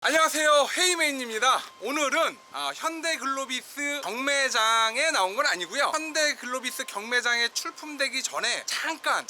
안녕하세요, 헤이메인입니다. 오늘은 현대글로비스 경매장에 나온 건 아니고요, 현대글로비스 경매장에 출품되기 전에 잠깐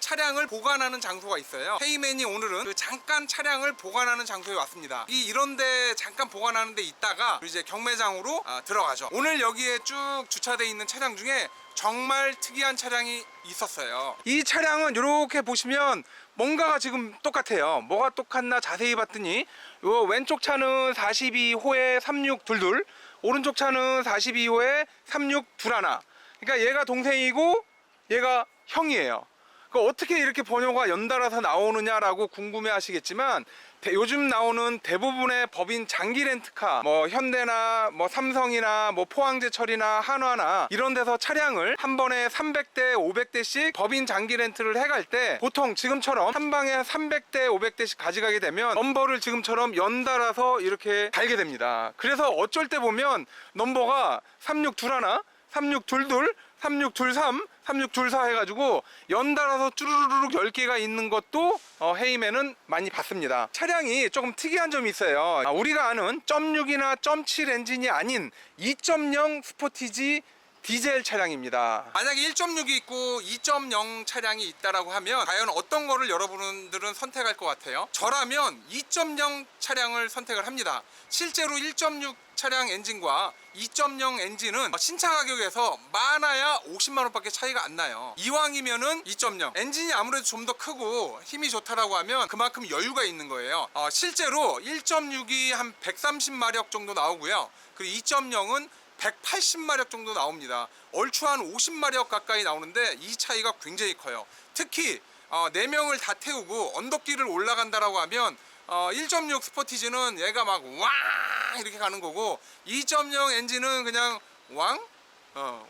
차량을 보관하는 장소가 있어요. 헤이메인이 오늘은 그 잠깐 차량을 보관하는 장소에 왔습니다. 이런데 잠깐 보관하는 데 있다가 이제 경매장으로 들어가죠. 오늘 여기에 쭉 주차되어 있는 차량 중에 정말 특이한 차량이 있었어요. 이 차량은 이렇게 보시면 뭔가가 지금 똑같아요. 뭐가 똑같나 자세히 봤더니 요 왼쪽 차는 42호에 3622, 오른쪽 차는 42호에 3621. 그러니까 얘가 동생이고 얘가 형이에요. 그러니까 어떻게 이렇게 번호가 연달아서 나오느냐라고 궁금해 하시겠지만, 요즘 나오는 대부분의 법인 장기 렌트카, 뭐 현대나 뭐 삼성이나 뭐 포항제철이나 한화나 이런 데서 차량을 한 번에 300대 500대씩 법인 장기 렌트를 해갈 때 보통 지금처럼 한 방에 300대 500대씩 가져가게 되면 넘버를 지금처럼 연달아서 이렇게 달게 됩니다. 그래서 어쩔 때 보면 넘버가 3621, 3622, 3623, 3624 해가지고 연달아서 쭈루루룩 10개가 있는 것도 헤이맨은 많이 봤습니다. 차량이 조금 특이한 점이 있어요. 우리가 아는 0.6이나 0.7 엔진이 아닌 2.0 스포티지 디젤 차량입니다. 만약에 1.6이 있고 2.0 차량이 있다라고 하면 과연 어떤 거를 여러분들은 선택할 것 같아요? 저라면 2.0 차량을 선택을 합니다. 실제로 1.6 차량 엔진과 2.0 엔진은 신차 가격에서 많아야 50만원 밖에 차이가 안 나요. 이왕이면은 2.0 엔진이 아무래도 좀 더 크고 힘이 좋다라고 하면 그만큼 여유가 있는 거예요. 실제로 1.6이 한 130마력 정도 나오고요, 그리고 2.0은 180마력 정도 나옵니다. 얼추 한 50마력 가까이 나오는데 이 차이가 굉장히 커요. 특히 4명을 다 태우고 언덕길을 올라간다라고 하면 1.6 스포티지는 얘가 막 왕 이렇게 가는 거고, 2.0 엔진은 그냥 왕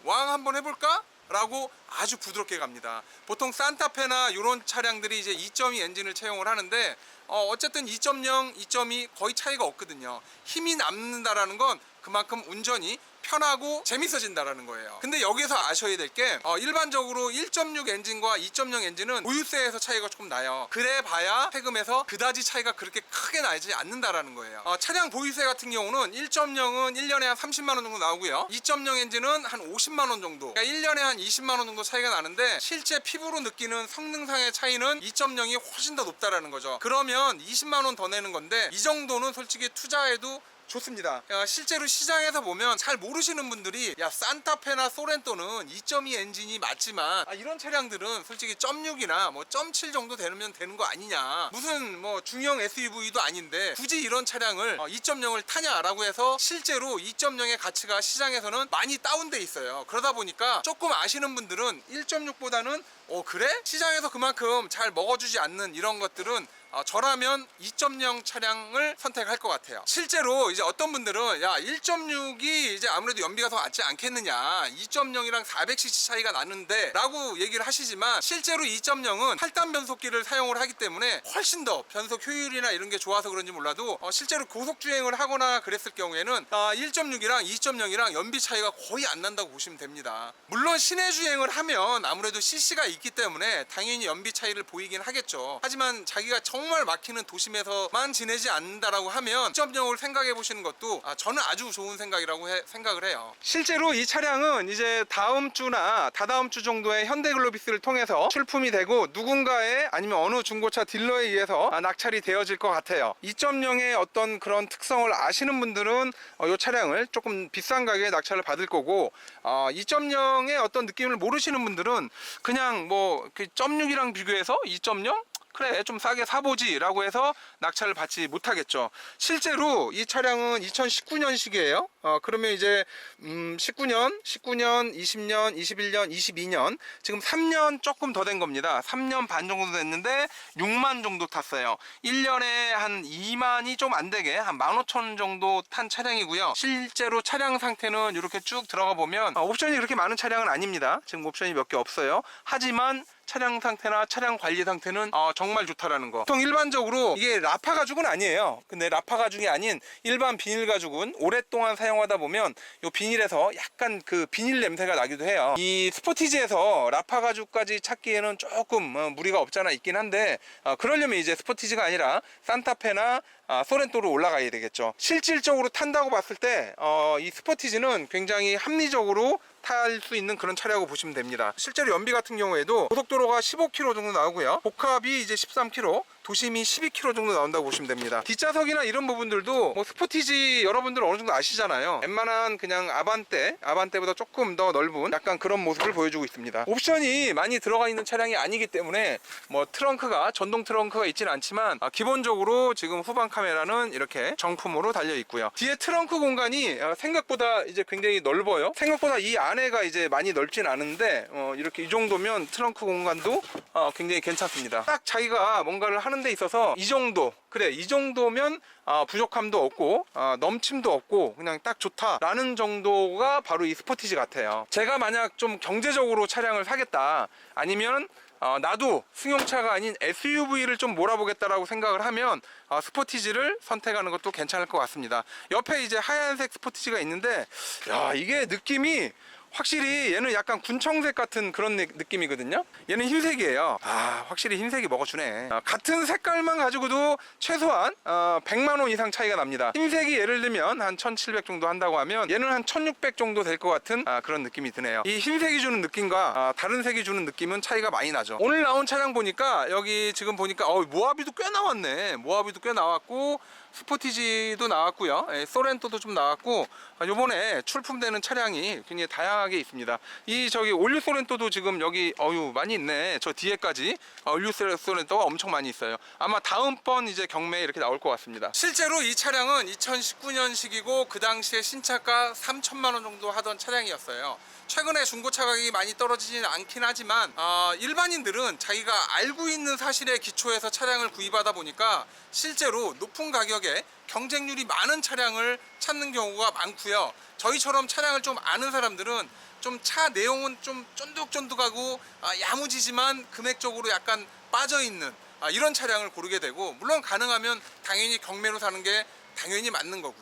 한번 해볼까? 라고 아주 부드럽게 갑니다. 보통 산타페나 이런 차량들이 이제 2.2 엔진을 채용을 하는데 어쨌든 2.0, 2.2 거의 차이가 없거든요. 힘이 남는다라는 건 그만큼 운전이 편하고 재밌어진다라는 거예요. 근데 여기서 아셔야 될 게 일반적으로 1.6 엔진과 2.0 엔진은 보유세에서 차이가 조금 나요. 그래 봐야 세금에서 그다지 차이가 그렇게 크게 나지 않는다라는 거예요. 차량 보유세 같은 경우는 1.0은 1년에 한 30만원 정도 나오고요, 2.0 엔진은 한 50만원 정도, 그러니까 1년에 한 20만원 정도 차이가 나는데, 실제 피부로 느끼는 성능상의 차이는 2.0이 훨씬 더 높다라는 거죠. 그러면 20만원 더 내는 건데 이 정도는 솔직히 투자해도 좋습니다. 실제로 시장에서 보면 잘 모르시는 분들이 산타페나 소렌토는 2.2 엔진이 맞지만 이런 차량들은 솔직히 0.6이나 뭐 0.7 정도 되면 되는 거 아니냐, 무슨 뭐 중형 SUV도 아닌데 굳이 이런 차량을 2.0을 타냐라고 해서 실제로 2.0의 가치가 시장에서는 많이 다운돼 있어요. 그러다 보니까 조금 아시는 분들은 1.6보다는 그래? 시장에서 그만큼 잘 먹어주지 않는 이런 것들은 저라면 2.0 차량을 선택할 것 같아요. 실제로 이제 어떤 분들은 1.6이 이제 아무래도 연비가 더 낫지 않겠느냐, 2.0이랑 400cc 차이가 나는데 라고 얘기를 하시지만, 실제로 2.0은 8단 변속기를 사용을 하기 때문에 훨씬 더 변속 효율이나 이런 게 좋아서 그런지 몰라도 실제로 고속주행을 하거나 그랬을 경우에는 1.6이랑 2.0이랑 연비 차이가 거의 안 난다고 보시면 됩니다. 물론 시내 주행을 하면 아무래도 CC가 있기 때문에 당연히 연비 차이를 보이긴 하겠죠. 하지만 자기가 정말 막히는 도심에서만 지내지 않는다라고 하면 2.0을 생각해 보시는 것도 저는 아주 좋은 생각이라고 생각을 해요. 실제로 이 차량은 이제 다음 주나 다다음 주 정도에 현대글로비스를 통해서 출품이 되고 누군가의 아니면 어느 중고차 딜러에 의해서 낙찰이 되어질 것 같아요. 2.0의 어떤 그런 특성을 아시는 분들은 이 차량을 조금 비싼 가격에 낙찰을 받을 거고, 2.0의 어떤 느낌을 모르시는 분들은 그냥 뭐 0.6이랑 비교해서 2.0? 그래 좀 싸게 사보지 라고 해서 낙찰을 받지 못하겠죠. 실제로 이 차량은 2019년식이에요. 그러면 이제 19년, 20년, 21년, 22년 지금 3년 조금 더 된 겁니다. 3년 반 정도 됐는데 6만 정도 탔어요. 1년에 한 2만이 좀 안 되게 한 15,000 정도 탄 차량이고요. 실제로 차량 상태는 이렇게 쭉 들어가 보면 옵션이 그렇게 많은 차량은 아닙니다. 지금 옵션이 몇 개 없어요. 하지만 차량 상태나 차량 관리 상태는 정말 좋다라는 거. 보통 일반적으로 이게 라파 가죽은 아니에요. 근데 라파 가죽이 아닌 일반 비닐 가죽은 오랫동안 사용하다 보면 이 비닐에서 약간 그 비닐 냄새가 나기도 해요. 이 스포티지에서 라파 가죽까지 찾기에는 조금 무리가 없잖아 있긴 한데, 그러려면 이제 스포티지가 아니라 산타페나 소렌토로 올라가야 되겠죠. 실질적으로 탄다고 봤을 때 이 스포티지는 굉장히 합리적으로 탈 수 있는 그런 차량이라고 보시면 됩니다. 실제로 연비 같은 경우에도 고속도로가 15km 정도 나오고요, 복합이 이제 13km, 도심이 12km 정도 나온다고 보시면 됩니다. 뒷좌석이나 이런 부분들도 뭐 스포티지 여러분들 어느 정도 아시잖아요. 웬만한 그냥 아반떼보다 조금 더 넓은 약간 그런 모습을 보여주고 있습니다. 옵션이 많이 들어가 있는 차량이 아니기 때문에 뭐 트렁크가 전동 트렁크가 있지는 않지만 기본적으로 지금 후방 카메라는 이렇게 정품으로 달려 있고요. 뒤에 트렁크 공간이 생각보다 이제 굉장히 넓어요. 생각보다 이 안에가 이제 많이 넓진 않은데 이렇게 이 정도면 트렁크 공간도 굉장히 괜찮습니다. 딱 자기가 뭔가를 하는 데 있어서 이 정도면 부족함도 없고 넘침도 없고 그냥 딱 좋다라는 정도가 바로 이 스포티지 같아요. 제가 만약 좀 경제적으로 차량을 사겠다, 아니면 나도 승용차가 아닌 SUV를 좀 몰아보겠다라고 생각을 하면 스포티지를 선택하는 것도 괜찮을 것 같습니다. 옆에 이제 하얀색 스포티지가 있는데, 야, 이게 느낌이 확실히 얘는 약간 군청색 같은 그런 느낌이거든요. 얘는 흰색이에요. 확실히 흰색이 먹어주네. 같은 색깔만 가지고도 최소한 100만원 이상 차이가 납니다. 흰색이 예를 들면 한 1700 정도 한다고 하면 얘는 한 1600 정도 될 것 같은 그런 느낌이 드네요. 이 흰색이 주는 느낌과 다른 색이 주는 느낌은 차이가 많이 나죠. 오늘 나온 차량 보니까 여기 지금 보니까 모하비도 꽤 나왔네. 모하비도 꽤 나왔고 스포티지도 나왔고요, 소렌토도 좀 나왔고, 요번에 출품되는 차량이 굉장히 다양하게 있습니다. 저기 올류 소렌토도 지금 여기 많이 있네. 저 뒤에까지 올류 소렌토가 엄청 많이 있어요. 아마 다음번 이제 경매에 이렇게 나올 것 같습니다. 실제로 이 차량은 2019년식이고 그 당시에 신차가 3천만 원 정도 하던 차량이었어요. 최근에 중고차 가격이 많이 떨어지진 않긴 하지만 일반인들은 자기가 알고 있는 사실에 기초해서 차량을 구입하다 보니까 실제로 높은 가격에 경쟁률이 많은 차량을 찾는 경우가 많고요. 저희처럼 차량을 좀 아는 사람들은 좀 차 내용은 좀 쫀득쫀득하고 야무지지만 금액적으로 약간 빠져있는 이런 차량을 고르게 되고, 물론 가능하면 당연히 경매로 사는 게 당연히 맞는 거고요.